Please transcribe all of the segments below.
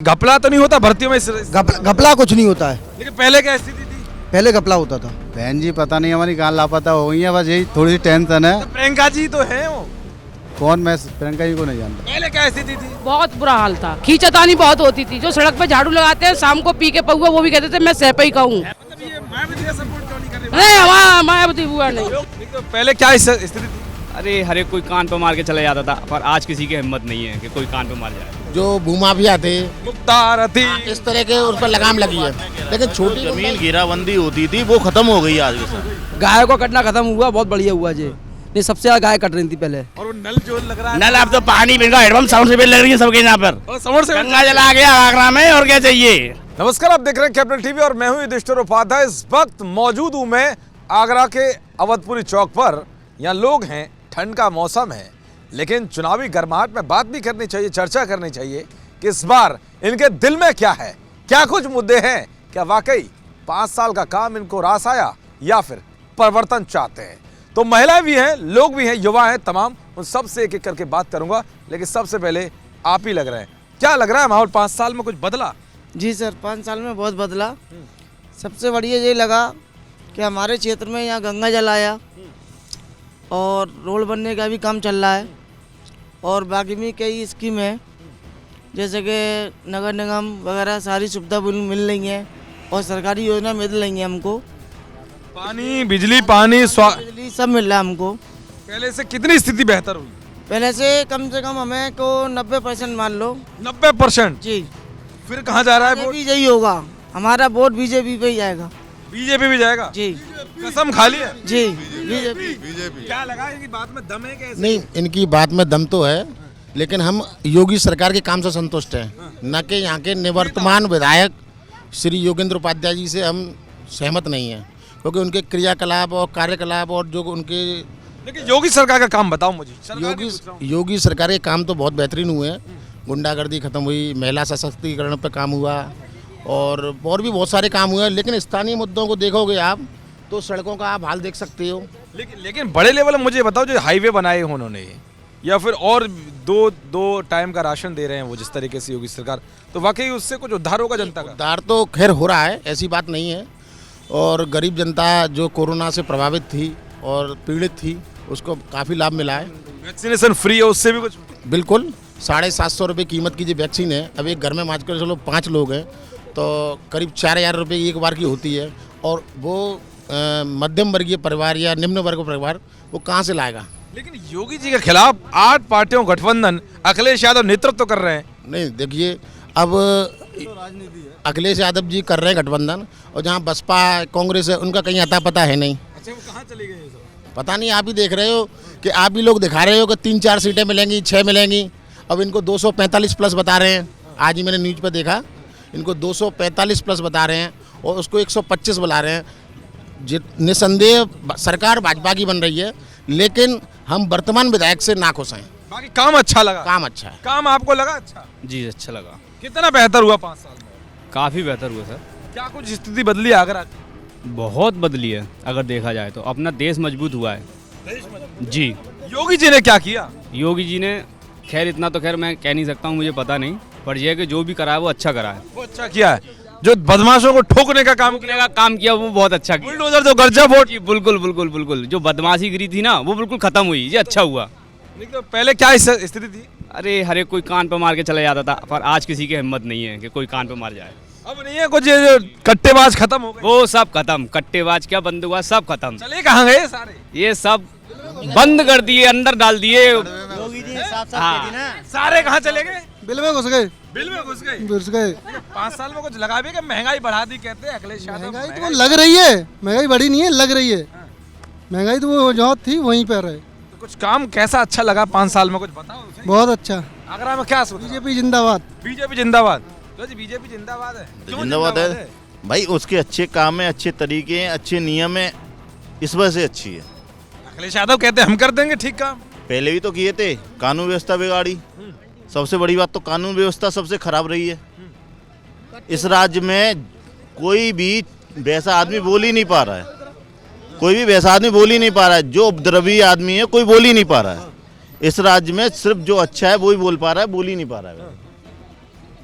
घपला तो नहीं होता भर्तियों में? घपला कुछ नहीं होता है। लेकिन पहले क्या स्थिति थी? पहले घपला होता था। बहन जी पता नहीं हमारी कहाँ लापता हो गई है, बस यही थोड़ी सी टेंशन है। तो प्रियंका जी तो है वो। कौन? मैं प्रियंका जी को नहीं जानता। पहले क्या स्थिति थी? बहुत बुरा हाल था, खींचातानी बहुत होती थी। जो सड़क पे झाड़ू लगाते हैं शाम को पी के पहुआ, वो भी कहते थे मैं सहपई ही कहूँ। मतलब ये मायावती का सपोर्ट क्यों नहीं कर रही? नहीं, हमारा मायावती हुआ नहीं। तो पहले क्या स्थिति थी? अरे हर एक कोई कान पे मार के चला जाता था, पर आज किसी की हिम्मत नहीं है कि कोई कान पे मार जाए। जो भूमाफिया थे मुख्तार अती इस तरह के उस पर लगाम लगी है, लेकिन छोटी जमीन घेराबंदी होती थी वो खत्म हो गई आज के साथ। गाय को कटना खत्म हुआ, बहुत बढ़िया हुआ जी। नहीं, सबसे ज्यादा गाय कट रही थी पहले। और वो नल जो लग रहा है नल अब तो पानी बिना हेडपंप साउंड से बिल लग रही है सबके यहाँ पर। और समर से गंगा जल आ गया आगरा में, और क्या चाहिए। नमस्कार, आप देख रहे हैं कैपिटल टीवी और मैं हूं युधिष्ठिर उपाध्याय। इस वक्त मौजूद हूं मैं आगरा के अवधपुरी चौक पर। यहाँ लोग हैं, ठंड का मौसम है, लेकिन चुनावी गर्माहट में बात भी करनी चाहिए, चर्चा करनी चाहिए कि इस बार इनके दिल में क्या है, क्या कुछ मुद्दे हैं, क्या वाकई 5 साल का काम इनको रास आया या फिर परिवर्तन चाहते हैं। तो महिलाएं भी हैं, लोग भी हैं, युवा हैं, तमाम उन सब से एक एक करके बात करूंगा। लेकिन सबसे पहले आप ही लग रहे हैं, क्या लग रहा है माहौल? 5 साल में कुछ बदला? जी सर, 5 साल में बहुत बदला। सबसे बढ़िया ये लगा कि हमारे क्षेत्र में यहाँ गंगा जल आया और रोड बनने का भी काम चल रहा है, और बाकी भी कई स्कीम है जैसे कि नगर निगम वगैरह सारी सुविधा मिल रही है और सरकारी योजना मिल रही है हमको। पानी, बिजली, बिजली सब मिल रहा है हमको। पहले से कितनी स्थिति बेहतर हुई? पहले से कम हमें को 90% मान लो। 90%? जी। फिर कहाँ जा रहा है वोट? बीजेपी यही होगा, हमारा वोट बीजेपी पे ही जाएगा। बीजेपी भी जाएगा? जी। कसम खा ली है? जी, बीजेपी। क्या लगा इनकी बात में दम है? कैसे? नहीं, इनकी बात में दम तो है, लेकिन हम योगी सरकार के काम से संतुष्ट हैं, न कि यहाँ के निवर्तमान विधायक श्री योगेंद्र उपाध्याय जी से हम सहमत नहीं हैं, क्योंकि उनके क्रियाकलाप और कार्यकलाप और जो उनके। लेकिन योगी सरकार का काम बताओ मुझे। योगी सरकार के काम तो बहुत बेहतरीन हुए हैं। गुंडागर्दी खत्म हुई, महिला सशक्तिकरण पर काम हुआ, और भी बहुत सारे काम हुए हैं। लेकिन स्थानीय मुद्दों को देखोगे आप तो सड़कों का आप हाल देख सकते हो। लेकिन बड़े लेवल में मुझे बताओ, जो हाईवे बनाए हैं उन्होंने, या फिर और दो टाइम का राशन दे रहे हैं वो जिस तरीके से योगी सरकार, तो वाकई उससे कुछ उद्धार होगा जनता का? उद्धार तो खैर हो रहा है, ऐसी बात नहीं है। और गरीब जनता जो कोरोना से प्रभावित थी और पीड़ित थी, उसको काफ़ी लाभ मिला है। वैक्सीनेशन फ्री है, उससे भी कुछ? बिल्कुल। 750 रुपये कीमत की जो वैक्सीन है, अब एक घर में मान कर चलो 5 लोग हैं तो करीब 4000 रुपये एक बार की होती है, और वो मध्यम वर्गीय परिवार या निम्न वर्ग परिवार वो कहाँ से लाएगा? लेकिन योगी जी के खिलाफ 8 पार्टियों गठबंधन अखिलेश यादव नेतृत्व कर रहे हैं। नहीं, देखिए, अब अखिलेश यादव जी कर रहे हैं गठबंधन, और जहाँ बसपा कांग्रेस है उनका कहीं अता पता है नहीं। अच्छा, वो कहाँ चले गए? पता नहीं, आप ही देख रहे हो कि आप भी लोग दिखा रहे हो कि 3-4 सीटें मिलेंगी, 6 मिलेंगी। अब इनको 245 प्लस बता रहे हैं। आज ही मैंने न्यूज़ पर देखा, इनको 245 प्लस बता रहे हैं और उसको 125 बुला रहे हैं। निसंदेह सरकार भाजपा की बन रही है, लेकिन हम वर्तमान विधायक से नाखुश हैं। बाकी काम अच्छा लगा? काम अच्छा है। काम आपको लगा अच्छा? जी अच्छा लगा। कितना बेहतर हुआ 5 साल में? काफ़ी बेहतर हुआ सर। क्या कुछ स्थिति बदली आगरा की? बहुत बदली है, अगर देखा जाए तो अपना देश मजबूत हुआ है। जी। योगी जी ने क्या किया? योगी जी ने खैर इतना तो खैर मैं कह नहीं सकता हूँ, मुझे पता नहीं, पर यह है कि जो भी करा है वो अच्छा करा है। वो अच्छा किया है। जो बदमाशों को ठोकने का काम किया वो बहुत अच्छा किया। बुलडोजर जो गर्जा वोट, बिल्कुल जो बदमाशी गिरी थी ना वो बिल्कुल खत्म हुई, ये अच्छा हुआ। तो पहले क्या स्थिति थी? अरे हर एक कोई कान पे मार के चला जाता था, पर आज किसी की हिम्मत नहीं है कि कोई कान पे मार जाए। अब नहीं है कुछ, ये कट्टेबाज खत्म हो गए? वो सब खत्म, कट्टेबाज क्या बंदूक सब खत्म। चले कहाँ गए सारे? ये सब बंद कर दिए, अंदर डाल दिए। योगी जी साफ सारे कहाँ चले गए? बिल में घुस गए। बिल में घुस गए? घुस गए। 5 साल में कुछ लगा भी कि महंगाई बढ़ा दी कहते हैं अखिलेश यादव। महंगाई तो लग रही है, महंगाई बढ़ी नहीं है, लग रही है। महंगाई तो वो जहाँ थी वहीं पर है। तो कुछ काम कैसा अच्छा लगा 5 साल में, कुछ बताओ। बहुत अच्छा। आगरा में क्या सोचा? बीजेपी जिंदाबाद। बीजेपी जिंदाबाद। तो जी बीजेपी जिंदाबाद है। क्यों जिंदाबाद है भाई, उसके अच्छे काम है, अच्छे तरीके हैं, अच्छे नियम है, इस वजह से अच्छी है। अखिलेश यादव कहते हैं हम कर देंगे ठीक काम। पहले भी तो किए थे, कानून व्यवस्था बिगाड़ी। सबसे बड़ी बात तो कानून व्यवस्था सबसे खराब रही है। इस राज्य में कोई भी वैसा आदमी बोल ही नहीं पा रहा है, कोई भी वैसा आदमी बोल ही नहीं पा रहा है। जो उपद्रवी आदमी है कोई बोल ही नहीं पा रहा है। इस राज्य में सिर्फ जो अच्छा है वो ही बोल पा रहा है, बोल ही नहीं पा रहा है।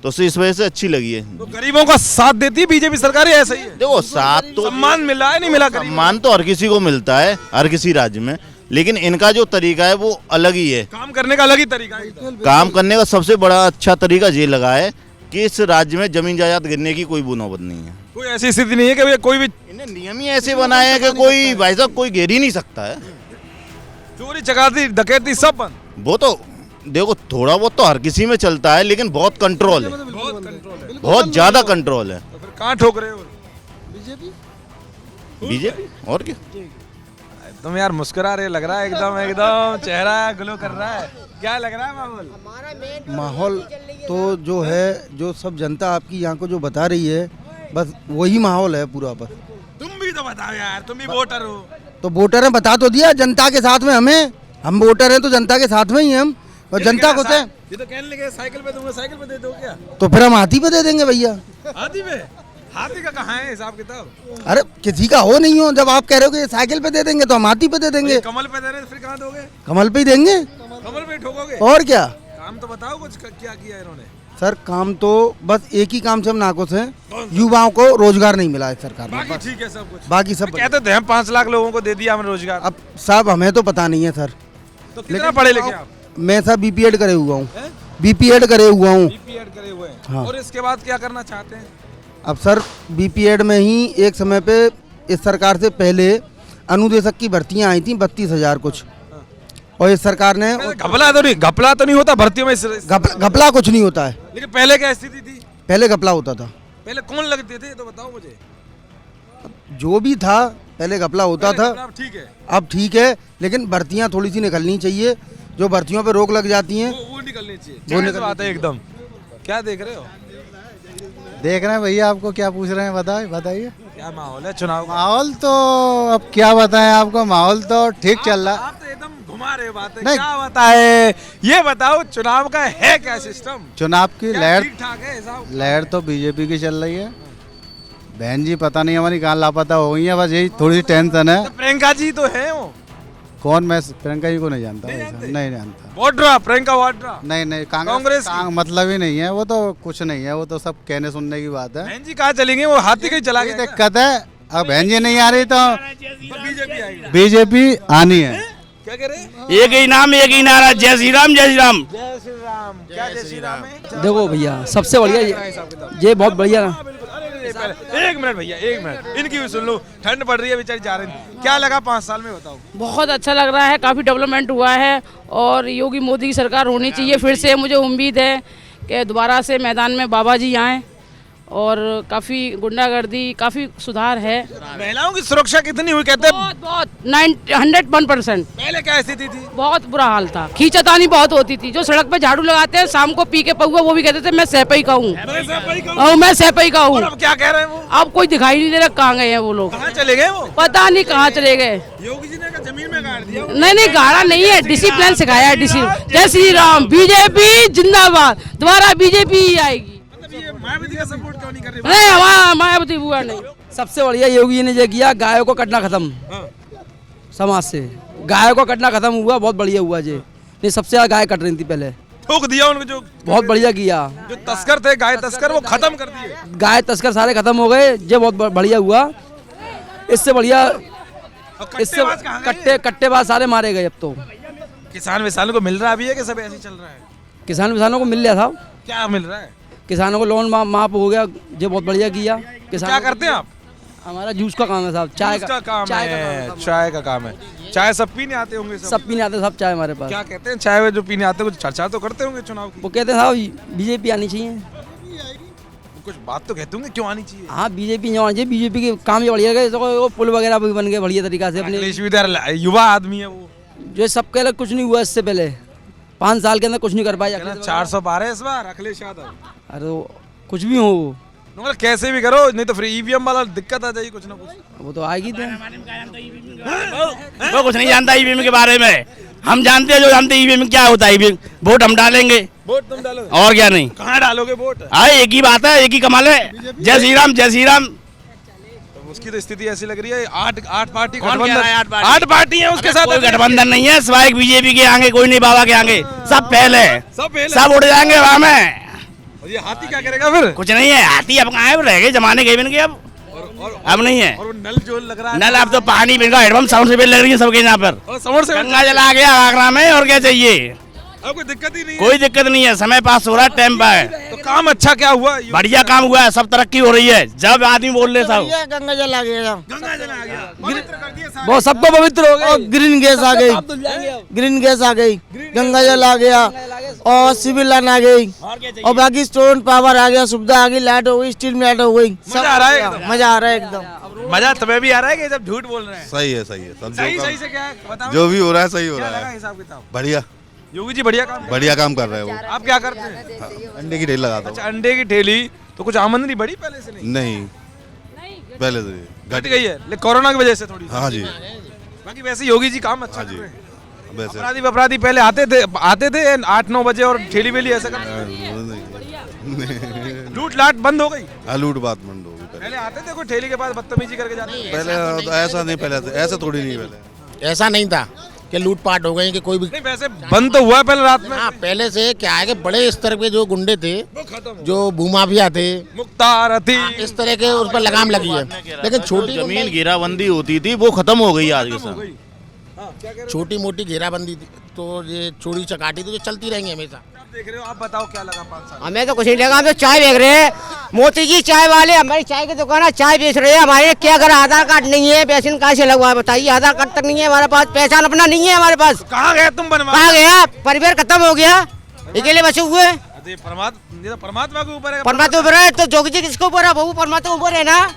तो उससे इस वजह से अच्छी लगी है। तो गरीबों का साथ देती है बीजेपी सरकार, या ऐसा ही है? देखो साथ तो सम्मान मिला है नहीं मिला? गरीबों सम्मान तो हर किसी को मिलता है, हर किसी राज्य में, लेकिन इनका जो तरीका है वो अलग ही है। को काम करने का अलग ही तरीका है। काम करने का सबसे बड़ा अच्छा तरीका ये लगा है कि इस राज्य में जमीन जायदाद गिरने की कोई नौबत नहीं है। कोई ऐसी स्थिति नहीं है कि भैया कोई भी इन्हें नियम ही ऐसे बनाए हैं कि कोई भाई साहब कोई घेर ही नहीं सकता है। चोरी चकारी डकैती सब बंद। वो तो देखो थोड़ा बहुत तो हर किसी में चलता है, लेकिन बहुत कंट्रोल है, बहुत ज्यादा कंट्रोल है। तो फिर कहाँ ठोक रहे हो? बीजेपी और क्या? तुम यार मुस्कुरा रहे, लग रहा है एकदम एकदम चेहरा ग्लो कर रहा है। क्या लग रहा है माहौल? माहौल तो जो है, जो सब जनता आपकी यहाँ को जो बता रही है, बस वही माहौल है पूरा पर। तुम भी तो बताओ यार, तुम भी वोटर हो। तो वोटर हैं, बता तो दिया जनता के साथ में हमें, हम वोटर हैं तो जनता के साथ में ही हैं हम, और जनता को से ये तो कहने लगे साइकिल पे दूंगा, साइकिल पे दे दो क्या? तो फिर हम हाथी पे दे देंगे भैया। हाथी पे? हाथी का कहाँ है हिसाब किताब? अरे किसी का हो नहीं हो, जब आप कह रहे हो कि ये साइकिल पे दे देंगे तो हम हाथी पे दे देंगे। कमल पे दे रहे फिर कहाँ दोगे? कमल पे ही देंगे। कमल पे ठोकोगे? और क्या? काम तो बताओ कुछ, क्या किया इन्होंने? सर काम तो बस एक ही काम से हम नाखुश हैं, युवाओं को रोजगार नहीं मिला है सरकार ने। बाकी ठीक है सब कुछ। बाकी सब कहते थे हम 5 लाख लोगों को दे दिया हमने रोजगार। अब साहब हमें तो पता नहीं है सर। तो कितना पढ़े लिखे आप? मैं साहब बीपीएड करे हुआ हूँ, बीपीएड करे हुआ हूँ। बीपीएड करे हुए हैं। हाँ। और इसके बाद क्या करना चाहते हैं? अब सर बीपीएड में ही एक समय पे इस सरकार से पहले अनुदेशक की भर्तियां आई थी 32,000 कुछ, और इस सरकार ने घपला तो नहीं होता भर्तियों में? घपला कुछ नहीं होता है। लेकिन पहले क्या स्थिति थी? पहले घपला होता था। पहले कौन लगते थे तो बताओ मुझे। जो भी था पहले घपला होता था, ठीक है, अब ठीक है, लेकिन भर्तियां थोड़ी सी निकलनी चाहिए। जो भर्तियों पे रोक लग जाती हैं वो निकलनी चाहिए। वो वो बात है एकदम। क्या देख रहे हो? देख रहे हैं भैया, आपको क्या पूछ रहे हैं बताइए। क्या माहौल है चुनाव का? माहौल तो अब क्या बताएं आपको, माहौल तो ठीक चल रहा है। आप तो एकदम घुमा रहे हो बातें। नहीं। क्या बताए ये बताओ, चुनाव का है क्या सिस्टम? चुनाव की लहर, ठीक ठाक है हिसाब? लहर तो बीजेपी की चल रही है। बहन जी पता नहीं हमारी कहाँ लापता हो गई है, बस यही थोड़ी सी टेंशन है। तो प्रियंका जी तो है वो। कौन? मैं प्रियंका जी को नहीं जानता। नहीं वैसे। जानते? नहीं जानता। वाड्रा, प्रियंका वाड्रा। नहीं कांग्रेस की? मतलब ही नहीं है, वो तो कुछ नहीं है, वो तो सब कहने सुनने की बात है। बहन जी कहाँ चलेंगे? वो हाथी कहीं चला ये गया? दिक्कत है, अब बहन जी नहीं आ रही तो बीजेपी आएगी। बीजेपी आनी है। क्या कह रहे? एक ही नाम एक ही नारा, जय श्री राम जय श्री राम। जय श्री राम। क्या जय श्री राम है? देखो भैया सबसे बढ़िया ये बहुत बढ़िया। एक मिनट भैया, एक मिनट, इनकी भी सुन लो। ठंड पड़ रही है, बेचारी जा रही है। क्या लगा 5 साल में बताओ? बहुत अच्छा लग रहा है, काफ़ी डेवलपमेंट हुआ है और योगी मोदी की सरकार होनी चाहिए फिर से। मुझे उम्मीद है कि दोबारा से मैदान में बाबा जी आएँ और काफ़ी गुंडागर्दी, काफ़ी सुधार है। महिलाओं की सुरक्षा कितनी हुई कहते हैं? बहुत 101%। पहले क्या स्थिति थी? बहुत बुरा हाल था, खींचातानी बहुत होती थी। जो सड़क पे झाड़ू लगाते हैं शाम को पी के पहुआ, वो भी कहते थे मैं सहपई का हूँ, मैं सहपई का हूँ। अब क्या कह रहे हैं वो? अब कोई दिखाई नहीं दे रहा, कहाँ गए हैं वो लोग? कहाँ चले गए वो? पता नहीं कहाँ चले गए। योगी जी ने कहा जमीन में गाड़ दिया। नहीं गाड़ा नहीं है, डिसिप्लिन सिखाया है। जय श्री राम, बीजेपी जिंदाबाद, दोबारा बीजेपी ही आएगी। ये मायावती का सपोर्ट क्यों नहीं कर रही? नहीं हमारा मायावती बुआ नहीं। सबसे बढ़िया योगी ने जो किया, गायों को कटना खत्म समाज से, गायों को कटना खत्म हुआ, बहुत बढ़िया हुआ जी। नहीं सबसे ज्यादा गाय कट रही थी पहले, ठोक दिया उनको। जो बहुत बढ़िया किया। जो तस्कर थे, गाय तस्कर, वो खत्म कर दिए। गाय तस्कर सारे खत्म हो गए, ये बहुत बढ़िया हुआ। इससे बढ़िया, इससे कट्टेबाज सारे मारे गए। अब तो किसान विसानों को मिल रहा भी है कि सब ऐसे ही चल रहा है? किसान विसानों को मिल लिया था, क्या मिल रहा है? किसानों को लोन माफ हो गया, ये बहुत बढ़िया किया। किसान क्या करते हैं आप? हमारा जूस का काम है साहब, चाय का काम चाय है। का काम है। चाय का काम है। चाय सब पीने आते होंगे? सब पीने आते, सब चाय हमारे पास। क्या कहते हैं चाय में जो पीने आते हैं? कुछ चर्चा तो करते होंगे चुनाव की? वो कहते हैं साहब बीजेपी आनी चाहिए। कुछ बात तो कहते होंगे क्यों आनी चाहिए? हाँ बीजेपी जो आनी चाहिए, बीजेपी के काम ये बढ़िया गए, वो पुल वगैरह भी बन गए बढ़िया तरीका से। अपने अखिलेश विद्यार्थी युवा आदमी है वो, जो सबके अलग कुछ नहीं हुआ इससे पहले 5 साल के अंदर कुछ नहीं कर पाया। 412 इस बार अखिलेश यादव। अरे वो कुछ भी हो, मतलब कैसे भी करो, नहीं तो फिर ईवीएम वाला दिक्कत आ जाएगी कुछ ना कुछ। वो तो आएगी। वो कुछ नहीं जानता ईवीएम के बारे में, हम जानते हैं। जो जानते ईवीएम क्या होता है, ईवीएम वोट हम डालेंगे, वोट तुम डालोगे और क्या नहीं। कहाँ डालोगे वोट? हाँ एक ही बात है, एक ही कमाल है, जय श्री राम जय श्री राम। तो उसकी तो स्थिति ऐसी लग रही है। 8 पार्टी कौन कह रहा है 8 पार्टी? 8 पार्टी है उसके साथ। कोई गठबंधन नहीं है, सिवाय बीजेपी के आगे कोई नहीं, बाबा के आगे सब पहले, सब सब उड़ जाएंगे वहां में। और ये हाथी क्या करेगा फिर? कुछ नहीं है, हाथी अब कहाँ है, रह गए जमाने गए इनके अब अब नहीं है। और वो नल जो लग रहा है, नल अब तो पानी बिन का हेडपम्प साउंड से लग रही है सबके यहाँ पर। और समर से गंगा जल आ गया आगरा में, और क्या चाहिए? अब कोई दिक्कत ही नहीं है। कोई दिक्कत नहीं है, समय पास हो रहा है, टाइम पर है। तो काम अच्छा क्या हुआ? बढ़िया काम हुआ है, सब तरक्की हो रही है। जब आदमी बोल रहे सब गंगा जल आ गया, गंगा जल आ गया, पवित्र कर दिया सारे। वो सबको पवित्र हो और गए। ग्रीन गैस आ गई, ग्रीन गैस आ गई, गंगा जल आ गया, और सिविल लाइन आ गई, और बाकी स्टोन पावर आ गया, सुविधा आ गई, लाइट हो गई, स्ट्रीट लाइट हो गई। मजा आ रहा है एकदम। मजा आ रहा है एकदम। मजा तुम्हें भी आ रहा है कि सब झूठ बोल रहे हैं? सही है सब सही सही से क्या है बताओ, जो भी हो रहा है सही हो क्या रहा लगा है। हिसाब किताब? बढ़िया योगी जी बढ़िया काम बढ़िया काम कर रहे हैं वो। आप क्या करते हैं? अंडे की ठेल लगाता अच्छा, अंडे की ठेली। तो कुछ आमदनी बढ़ी पहले से? नहीं, नहीं पहले से घट गई है, लेकिन कोरोना की वजह से थोड़ी। हाँ जी, बाकी वैसे योगी जी काम अच्छा हाँ कर जी रहे हैं। वैसे अपराधी पहले आते थे 8-9 बजे और ठेली वेली ऐसा करते लूट लाट बंद हो गई। लूट बात बंद होगी। पहले आते थे कोई ठेली के पास बदतमीजी करके जाते थे। पहले ऐसा नहीं, पहले ऐसा थोड़ी नहीं, पहले ऐसा नहीं था कि लूटपाट हो गई कि कोई भी। नहीं, वैसे बंद तो हुआ है पहले रात में। हाँ, पहले से क्या है कि बड़े स्तर पे जो गुंडे थे, वो खत्म हो जो भूमाफिया थे, मुख्तार अती इस तरह के उस पर लगाम लगी है। लेकिन छोटी जमीन घेराबंदी होती थी वो खत्म हो गई आज के समय। छोटी मोटी घेराबंदी थी, तो ये चोरी चकाटी तो चलती रहेंगी हमेशा। देख रहे हो आप, बताओ क्या लगा 5 साल? हमें तो कुछ नहीं लगा, हम तो चाय बेच रहे हैं। मोती जी चाय वाले, हमारी चाय की दुकान है, चाय बेच रहे हैं। हमारे क्या करा, आधार कार्ड नहीं है, पैसे कहाँ से लगवा बताइए? आधार कार्ड तक नहीं है हमारे पास, पहचान अपना नहीं है हमारे पास। कहाँ गए तुम बनवा? कहाँ गया? परिवार खत्म हो गया, अकेले बचे हुए। परमात्मा के ऊपर है। परमात्मा ऊपर है तो जोगी जी किसके ऊपर है? वो परमात्मा ऊपर है ना।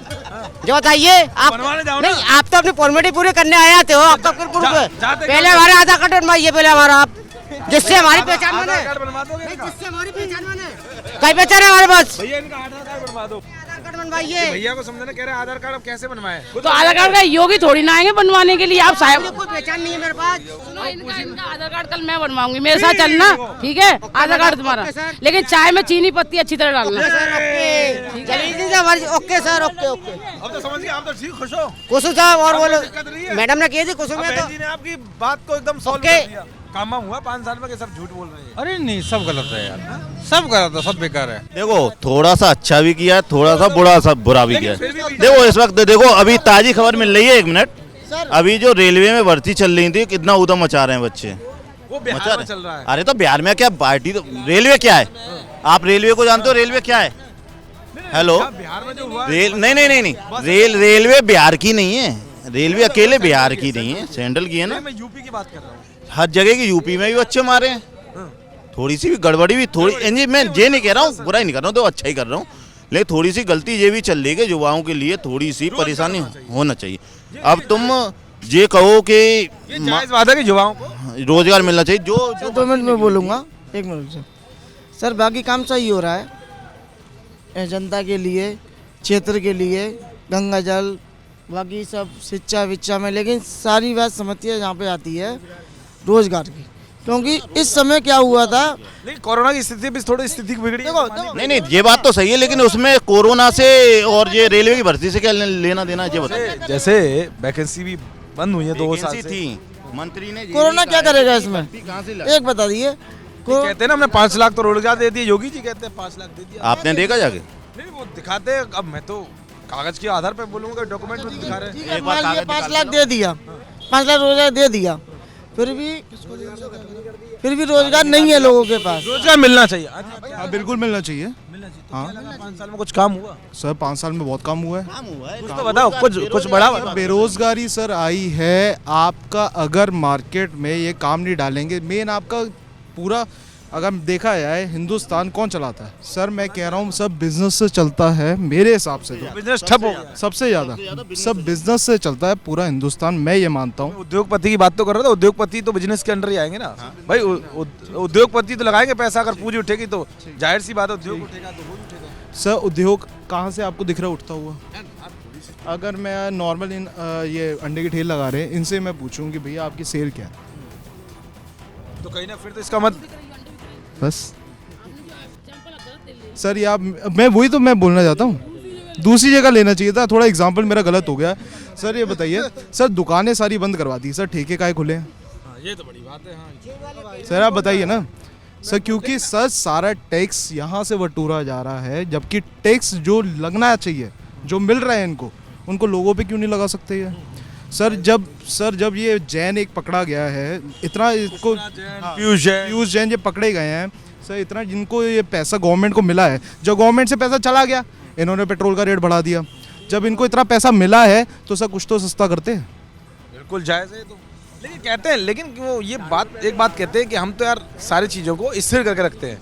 जो बताइए आप। बनवाने जाओ ना। नहीं, आप तो अपनी फॉर्मेलिटी पूरी करने आए आते हो, आप तो फिर प्रूफ है। जाते पहले हमारे आधार कार्ड बनवाइए, पहले हमारा आप, जिससे हमारी पहचान बने। आधार कार्ड बनवा दोगे इनका? जिससे हमारी पहचान बने। कई पहचान है हमारे पास? भैया इनका आधार कार्ड बनवा दो। आधार कार्ड बनवाइए। भैया को समझाना, कह रहे हैं आधार कार्ड अब कैसे बनवाए? तो आधार कार्ड का योगी थोड़ी ना आएंगे बनवाने के लिए। आप साहब कोई पहचान नहीं है मेरे पास। इनका आधार कार्ड कल मैं बनवाऊंगी, मेरे साथ चलना, ठीक है? आधार कार्ड तुम्हारा, लेकिन चाय में चीनी पत्ती अच्छी तरह डालना। Okay sir, okay okay. अब तो समझ गए, आप तो ठीक खुश हो? कुसुम साहब और बोलो, दिक्कत नहीं है। मैडम ने कही थी कुसुम में बहन तो। जी ने आपकी बात को एकदम सॉल्व ओके। कर दिया। काम हुआ 5 साल में कि सब झूठ बोल रहे हैं? अरे नहीं, सब गलत है यार, सब गलत है, सब बेकार है। देखो थोड़ा सा अच्छा भी किया है, थोड़ा सा बुरा भी किया है। देखो इस वक्त देखो अभी ताजी खबर मिल रही है, 1 मिनट। अभी जो रेलवे में भर्ती चल रही थी, कितना उधम मचा रहे हैं बच्चे। वो बिहार में चल रहा है। अरे तो बिहार में क्या पार्टी, तो रेलवे क्या है? आप रेलवे को जानते हो? रेलवे क्या है? हेलो, बिहार में जो हुआ नहीं, रेलवे बिहार की नहीं है। रेलवे अकेले बिहार की नहीं है, सेंट्रल की है ना। मैं यूपी की बात कर रहा हूँ। हर जगह की यूपी में भी बच्चे मारे हैं। थोड़ी सी भी गड़बड़ी भी थोड़ी, मैं ये नहीं कह रहा हूँ, बुरा ही नहीं कर रहा हूँ, तो अच्छा ही कर रहा हूँ, लेकिन थोड़ी सी गलती ये भी चल रही है कि युवाओं के लिए थोड़ी सी परेशानी होना चाहिए। अब तुम ये कहो कि जायज बात है कि युवाओं को रोजगार मिलना चाहिए। जो 2 मिनट में बोलूँगा, 1 मिनट सर। बाकी काम सही हो रहा है जनता के लिए, क्षेत्र के लिए, गंगा जल, बाकी सब शिक्षा विक्षा में। लेकिन सारी बात समझती है जहाँ पे आती है रोजगार की, क्योंकि इस समय क्या हुआ था, नहीं कोरोना की स्थिति भी थोड़ी स्थिति बिगड़ी है। नहीं ये बात तो सही है, लेकिन उसमें कोरोना से और ये रेलवे की भर्ती से क्या लेना देना है? ये बताओ। जैसे वैकेंसी भी बंद हुई है 2 साल से थी, मंत्री ने कोरोना क्या करेगा इसमें? एक बता दिए। कहते हैं ना हमने 5 लाख तो रोजगार दे दिए, योगी जी कहते हैं 5 लाख दे दिया। आपने देखा जाके? नहीं, वो दिखाते हैं। अब मैं तो कागज के आधार पे बोलूंगा, डॉक्यूमेंट में दिखा रहे हैं। एक बार 5 लाख दे दिया, 5 लाख रोजगार दे दिया, फिर भी रोजगार नहीं है लोगों के पास। रोजगार मिलना चाहिए। हाँ बिल्कुल मिलना चाहिए। हाँ 5 साल में कुछ काम हुआ? सर 5 साल में बहुत काम हुआ है। कुछ तो बताओ, कुछ बड़ा बताओ। बेरोजगारी सर आई है आपका, अगर मार्केट में ये काम नहीं डालेंगे। मेन आपका पूरा अगर देखा जाए हिंदुस्तान कौन चलाता है? सर मैं कह रहा हूँ सब बिजनेस से चलता है मेरे हिसाब से। तो बिजनेस ठप हो गया सबसे ज्यादा सब बिजनेस से चलता है पूरा हिंदुस्तान, मैं ये मानता हूँ। उद्योगपति की बात तो कर रहा था, उद्योगपति तो बिजनेस के अंडर ही आएंगे ना भाई। उद्योगपति तो लगाएंगे पैसा, अगर पूंजी उठेगी तो जाहिर सी बात है उद्योग उठेगा तो वो उठेगा। सर उद्योग कहाँ से आपको दिख रहा है उठता हुआ? अगर मैं नॉर्मल ये अंडे की ठेल लगा रहे हैं, इनसे मैं पूछूं कि भैया आपकी सेल क्या है, तो कहीं ना फिर तो इसका मत बस सर ये मैं वही तो मैं बोलना चाहता हूँ, दूसरी जगह लेना चाहिए था। थोड़ा एग्जांपल मेरा गलत हो गया। सर ये बताइए सर, दुकानें सारी बंद करवा दी सर, ठेके काहे खुले हैं? ये तो बड़ी बात है। हाँ सर आप बताइए ना, सर क्योंकि सर सारा टैक्स यहाँ से वटूरा जा रहा है, जबकि टैक्स जो लगना चाहिए, जो मिल रहा है इनको, उनको लोगों पे क्यों नहीं लगा सकते ये? सर जब ये जैन एक पकड़ा गया है, इतना इसको पीयूष जैन ये पकड़े गए हैं सर, इतना जिनको ये पैसा गवर्नमेंट को मिला है, जो गवर्नमेंट से पैसा चला गया, इन्होंने पेट्रोल का रेट बढ़ा दिया। जब इनको इतना पैसा मिला है तो सर कुछ तो सस्ता करते हैं। बिल्कुल जायज़ है तो, लेकिन कहते हैं, लेकिन वो ये बात एक बात कहते हैं कि हम तो यार सारी चीज़ों को स्थिर करके रखते हैं,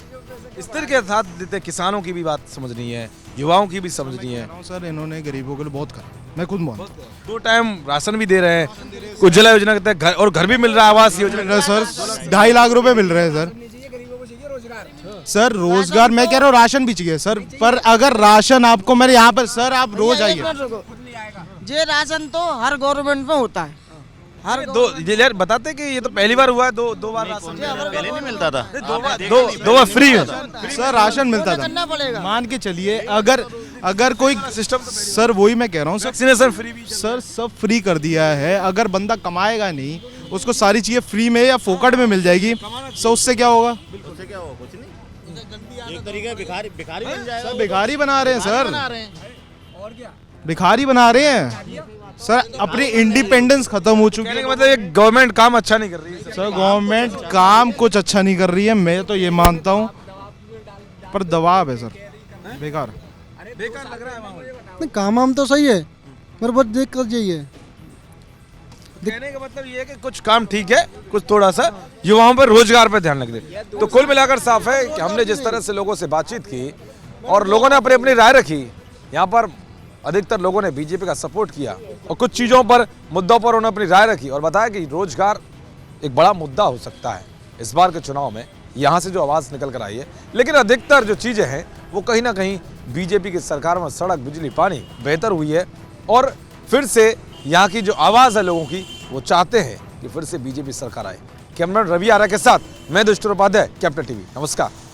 स्थिर के साथ देते हैं। किसानों की भी बात समझनी है, युवाओं की भी समझनी है। सर इन्होंने गरीबों के लिए बहुत करा, मैं खुद मानता हूं। 2 टाइम राशन भी दे रहे हैं, उज्ज्वला योजना के तहत घर और घर भी मिल रहा है, आवास योजना सर 2.5 लाख रुपए मिल रहे हैं सर रोजगार मैं कह रहा हूँ, राशन भी चाहिए सर, पर अगर राशन आपको मेरे यहाँ पर सर आप रोज आइए, ये राशन तो हर गवर्नमेंट में होता है, हर ये यार बताते कि ये तो पहली बार हुआ है, दो बार राशन पहले नहीं मिलता था, दो बार फ्री है सर राशन मिलता था। मान के चलिए अगर कोई सिस्टम, सर वही मैं कह रहा हूँ सर, वैक्सीनेशन फ्री भी सर सब फ्री कर दिया है। अगर बंदा कमाएगा नहीं, उसको सारी चीजें फ्री में या फोकट में मिल जाएगी, सर उससे क्या होगा? कुछ नहीं, एक तरीके भिखारी बन जाएगा। सर भिखारी बना रहे हैं सर, भिखारी बना रहे हैं सर, अपनी इंडिपेंडेंस खत्म हो चुकी है। मतलब ये गवर्नमेंट काम अच्छा नहीं कर रही है सर, गवर्नमेंट काम कुछ अच्छा नहीं कर रही है, मैं तो ये मानता हूँ, पर दबाव है सर, बेकार लग रहा है। नहीं काम वाम तो सही है, पर बस देख कर जाइए। कहने का मतलब ये है कि कुछ काम ठीक है, कुछ थोड़ा सा युवाओं पर रोजगार पर ध्यान रख दे। तो कुल मिलाकर साफ है कि हमने जिस तरह से लोगों से बातचीत की और लोगों ने अपनी अपनी राय रखी, यहाँ पर अधिकतर लोगों ने बीजेपी का सपोर्ट किया और कुछ चीज़ों पर, मुद्दों पर उन्होंने अपनी राय रखी और बताया कि रोजगार एक बड़ा मुद्दा हो सकता है इस बार के चुनाव में, यहाँ से जो आवाज़ निकल कर आई है। लेकिन अधिकतर जो चीज़ें हैं वो कहीं ना कहीं बीजेपी की सरकार में सड़क, बिजली, पानी बेहतर हुई है और फिर से यहाँ की जो आवाज़ है लोगों की, वो चाहते हैं कि फिर से बीजेपी सरकार आए। कैमरामैन रवि आर्या के साथ मैं दुष्ट उपाध्याय, कैप्टन टीवी। नमस्कार।